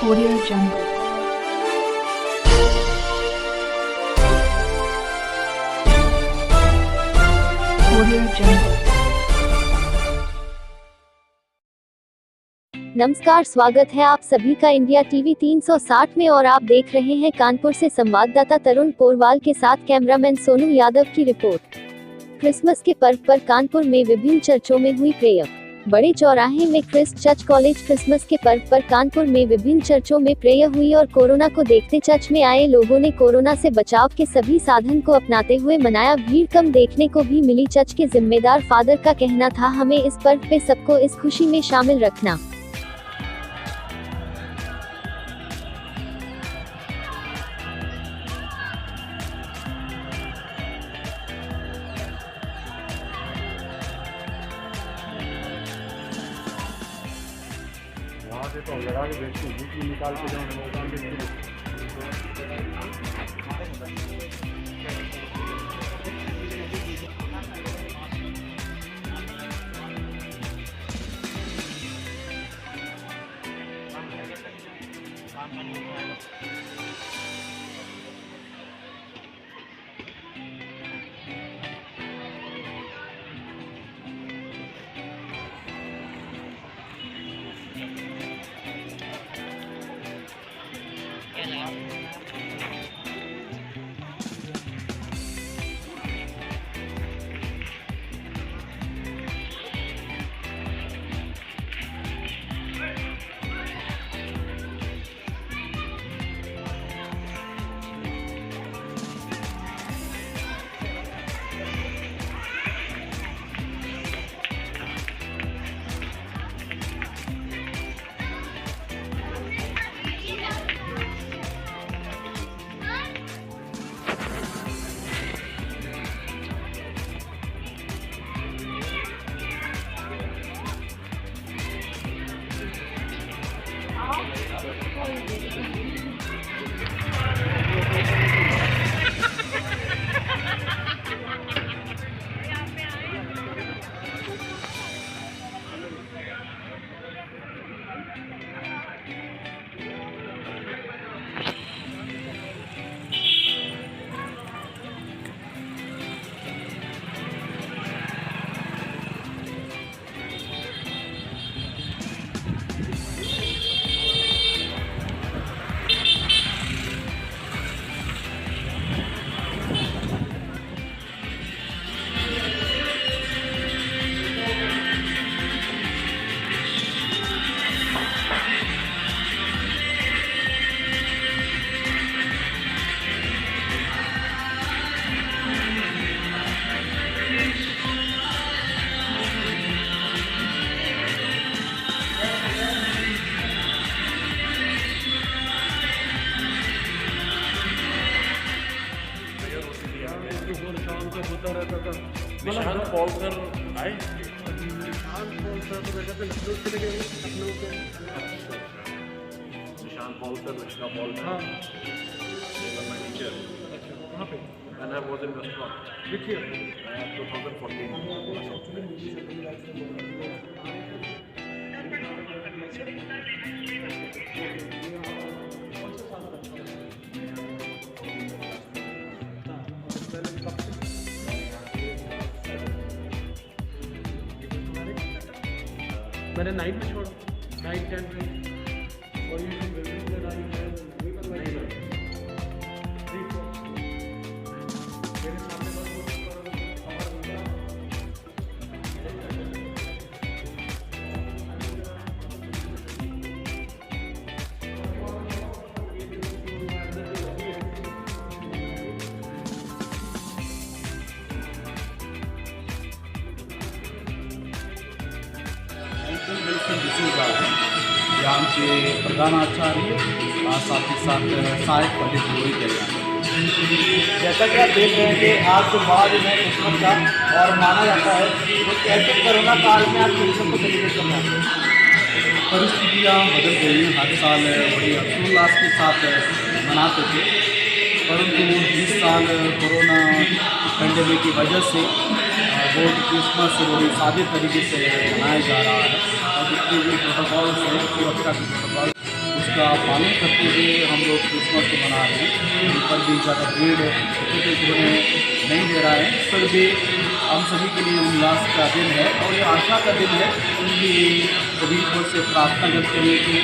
Audio Jungle. Audio Jungle. नमस्कार, स्वागत है आप सभी का इंडिया टीवी 360 में और आप देख रहे हैं कानपुर से संवाददाता तरुण पोरवाल के साथ कैमरामैन सोनू यादव की रिपोर्ट। क्रिसमस के पर्व पर कानपुर में विभिन्न चर्चों में हुई प्रेयर। बड़े चौराहे में क्रिस्ट चर्च कॉलेज क्रिसमस के पर्व पर कानपुर में विभिन्न चर्चों में प्रेयर हुई और कोरोना को देखते चर्च में आए लोगों ने कोरोना से बचाव के सभी साधन को अपनाते हुए मनाया। भीड़ कम देखने को भी मिली। चर्च के जिम्मेदार फादर का कहना था, हमें इस पर्व पे सबको इस खुशी में शामिल रखना। वहाँ से तो लड़ा के बेचती बीच निकाल के जाओ मौका भी नहीं होता रहता था। निशान पॉलकर आए, निशान पॉलकर तो वैसे लखनऊ चले गए, लखनऊ के निशान पॉलकर, रचना पॉलकर, हाँ माय टीचर। अच्छा वहाँ पे and I was in restaurant देखिए 2014। मैंने 9 में छोड़ा, 9, 10 में और ये बिल्डिंग में डाली है वही कर रही है। मेरे सामने बस वो कवर होगा। यहाँ के प्रधानाचार्य और साथ ही साथ सहायक पंडित पुरोहित हैं। जैसा कि आप देख रहे हैं कि आज जो बाद में क्रिसमस का और माना जाता है, तो कैसे कोरोना काल में आप क्रिसमस को सेलिब्रेट करना है? परिस्थितियाँ बदल गई हैं। हर साल बड़ी हर्षोल्लास के साथ मनाते थे, परंतु इस साल कोरोना पेंडेमिक की वजह से बहुत क्रिसमस बड़ी सादे तरीके से मनाया जा रहा है और जितने भी प्रोटोकॉल्स हैं, सुरक्षा के प्रोटोकॉल, उस उसका पालन करते हुए हम लोग क्रिसमस को मना रहे हैं। इन पर भी ज़्यादा भीड़ नहीं दे रहा है, पर भी हम सभी के लिए उल्लास का दिन है और ये आशा का दिन है कि सभी को से प्रार्थना करते हैं कि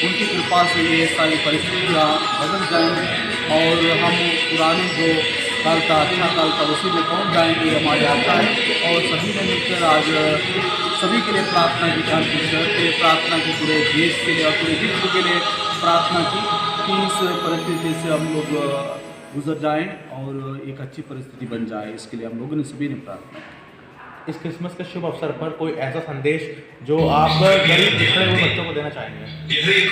उनकी कृपा से ये सारी परिस्थितियाँ बदल जाएँ और हम पुराने जो काल का अच्छा काल का उसी में पहुँच जाएंगे, हमारी आशा है। और सभी ने मिलकर आज सभी के लिए प्रार्थना की प्रार्थना की पूरे देश के लिए और पूरे विश्व के लिए प्रार्थना की कि इस परिस्थिति से हम लोग गुजर जाएं और एक अच्छी परिस्थिति बन जाए, इसके लिए हम लोगों ने सभी ने प्रार्थना की। इस क्रिसमस के शुभ अवसर पर कोई ऐसा संदेश जो आप गरीब पिछड़े हुए बच्चों को देना चाहेंगे?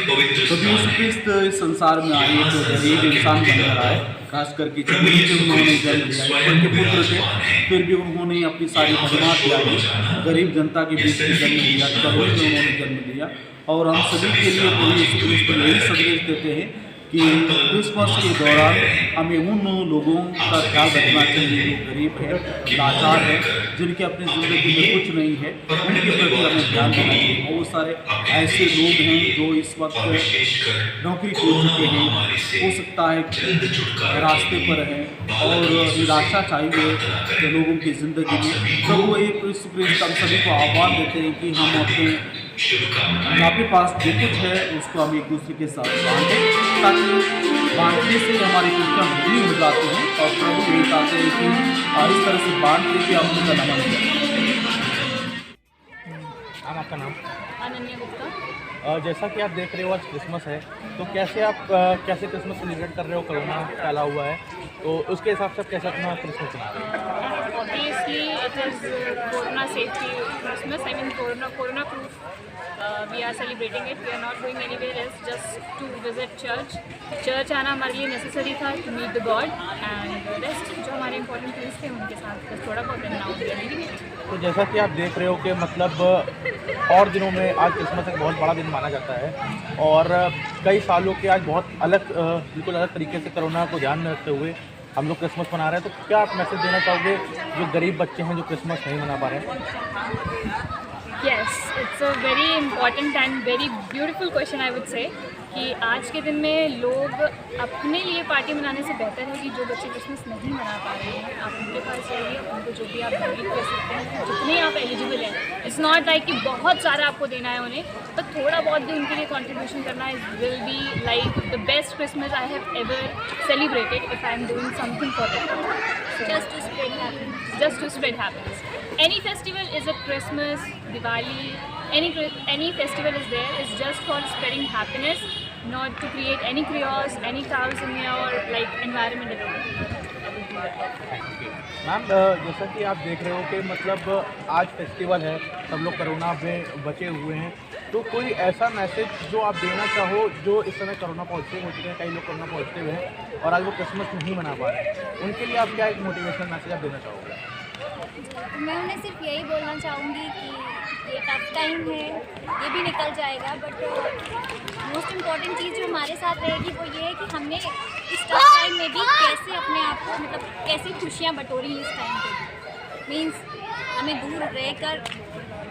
तो यीशु क्रिस्त इस संसार में आए तो गरीब इंसान बनकर आए, खास करके जब उन्होंने जन्म लिया, उनके पुत्र थे, फिर भी उन्होंने अपनी सारी खदमात त्यागी, गरीब जनता के बीच में जन्म लिया, चरों में उन्होंने जन्म लिया। और हम सभी के लिए यीशु क्रिस्त यही संदेश देते हैं कि क्रिसमस के दौरान हमें उन लोगों का ख्याल रखना चाहिए जो गरीब है, लाचार है, जिनके अपनी ज़िंदगी में कुछ नहीं है, उनके प्रति हमें ध्यान देना चाहिए। बहुत सारे ऐसे लोग हैं जो इस वक्त नौकरी खो चुके हैं, हो सकता है रास्ते पर हैं और निराशा चाहिए लोगों की ज़िंदगी में। तो वो एक क्रिस्त हम सभी को आह्वान देते हैं कि हम अपने पास जो कुछ है उसको हम एक दूसरे के साथ बांटें, ताकि बांटने से हमारी खुशियाँ पूरी हो जाती हैं और प्रभु यही चाहते हैं कि इस तरह से बांट के हम उनका नमन करें। आपका नाम? अनन्या गुप्ता। जैसा कि आप देख रहे हो आज क्रिसमस है, तो कैसे आप कैसे क्रिसमस सेलिब्रेट कर रहे हो? कोरोना फैला हुआ है, तो उसके हिसाब से आप कैसे अपना क्रिसमस मना रहे हो? Obviously, it is Corona safety Christmas. I mean, Corona proof. We are celebrating it. We are not going anywhere else. Just to visit church. Church आना हमारे लिए necessary था to meet the God and rest जो हमारे important things थे उनके साथ बस थोड़ा बहुत now we are living it. तो जैसा कि आप देख रहे हो कि मतलब और दिनों में आज क्रिसमस एक बहुत बड़ा दिन माना जाता है और कई सालों के आज बहुत अलग बिल्कुल अलग तरीके से कोरोना को ध्यान में रखते हुए हम लोग क्रिसमस मना रहे हैं। तो क्या आप मैसेज देना चाहोगे जो गरीब बच्चे हैं जो क्रिसमस नहीं मना पा रहे हैं? Yes, it's a very important and very beautiful question I would say कि आज के दिन में लोग अपने लिए पार्टी मनाने से बेहतर है कि जो बच्चे क्रिसमस नहीं मना पा रहे हैं आप उनके पास जाइए, उनको जो भी आप डोनेट कर सकते हैं, जितने आप एलिजिबल हैं। इट्स नॉट लाइक कि बहुत सारा आपको देना है उन्हें, तो थोड़ा बहुत भी उनके लिए कंट्रीब्यूशन करना will be like the best Christmas I have ever celebrated if I am doing something for them just to spread happiness. Any festival, is it Christmas, Diwali, any festival is there, is just for spreading happiness, not to create any chaos, any chaos in your like environment at all. Ma'am जैसा कि आप देख रहे हो कि मतलब आज festival है, सब लोग कोरोना में बचे हुए हैं, तो कोई ऐसा मैसेज जो आप देना चाहो जो इस समय कोरोना पॉजिटिव हो चुके हैं, कई लोग कोरोना पॉजिटिव हैं और आज वो क्रिसमस नहीं मना पा रहे हैं, उनके लिए आप क्या एक मोटिवेशनल मैसेज आप देना चाहोगे? मैं उन्हें सिर्फ यही बोलना चाहूँगी कि ये टफ टाइम है, ये भी निकल जाएगा, बट मोस्ट इम्पॉर्टेंट चीज़ जो हमारे साथ रहेगी वो ये है कि हमने इस टफ टाइम में भी कैसे अपने आप को मतलब कैसे खुशियाँ बटोरी इस टाइम पे भी। मीन्स हमें दूर रहकर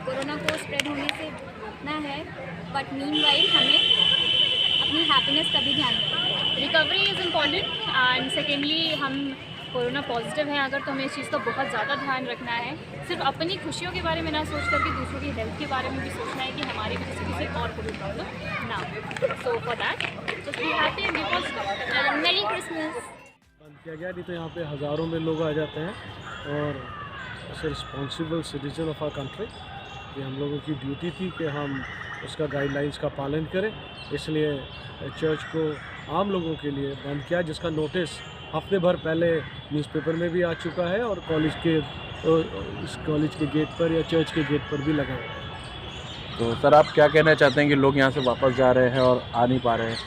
कोरोना को स्प्रेड होने से बचना है, बट मीनवाइल हमें अपनी हैप्पीनेस का भी ध्यान रखना है। Recovery is important and secondly हम कोरोना पॉजिटिव हैं अगर तो हमें इस चीज़ का बहुत ज़्यादा ध्यान रखना है, सिर्फ अपनी खुशियों के बारे में ना सोच करके दूसरों की हेल्थ के बारे में भी सोचना है कि हमारी वजह से किसी और को भी प्रॉब्लम ना हो। So for that just be happy and be positive. Merry Christmas बंद किया गया, नहीं तो यहाँ पे हज़ारों में लोग आ जाते हैं और as a responsible citizen of our country ये हम लोगों की ड्यूटी थी कि हम उसका गाइडलाइंस का पालन करें, इसलिए चर्च को आम लोगों के लिए बंद किया, जिसका नोटिस हफ्ते भर पहले न्यूज़पेपर में भी आ चुका है और कॉलेज के गेट पर या चर्च के गेट पर भी लगा हुआ है। तो सर आप क्या कहना चाहते हैं कि लोग यहाँ से वापस जा रहे हैं और आ नहीं पा रहे हैं?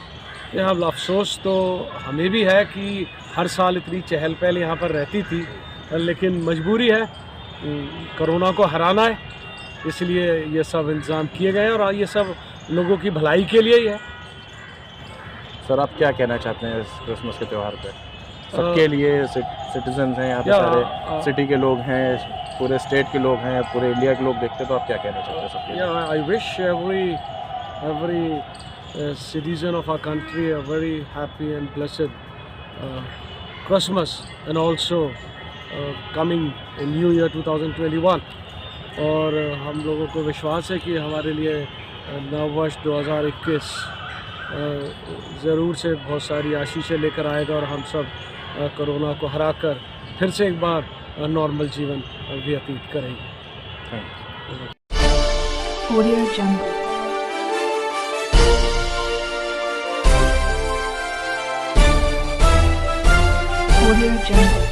यहाँ अफसोस तो हमें भी है कि हर साल इतनी चहल पहल यहाँ पर रहती थी, लेकिन मजबूरी है, कोरोना को हराना है, इसलिए ये सब इंतज़ाम किए गए और ये सब लोगों की भलाई के लिए ही है। सर आप क्या कहना चाहते हैं इस क्रिसमस के त्यौहार पे? सबके लिए सिटीजन हैं यहाँ पे, सारे सिटी के लोग हैं, पूरे स्टेट के लोग हैं, पूरे इंडिया के लोग देखते हैं, तो आप क्या कहना चाहते हैं सबके लिए? I wish every citizen of our country a very happy and blessed Christmas, and also coming in New Year 2021. और हम लोगों को विश्वास है कि हमारे लिए नववर्ष 2021 ज़रूर से बहुत सारी आशीषें लेकर आएगा और हम सब कोरोना को हराकर फिर से एक बार नॉर्मल जीवन व्यतीत करेंगे। Audio Jungle. Audio Jungle.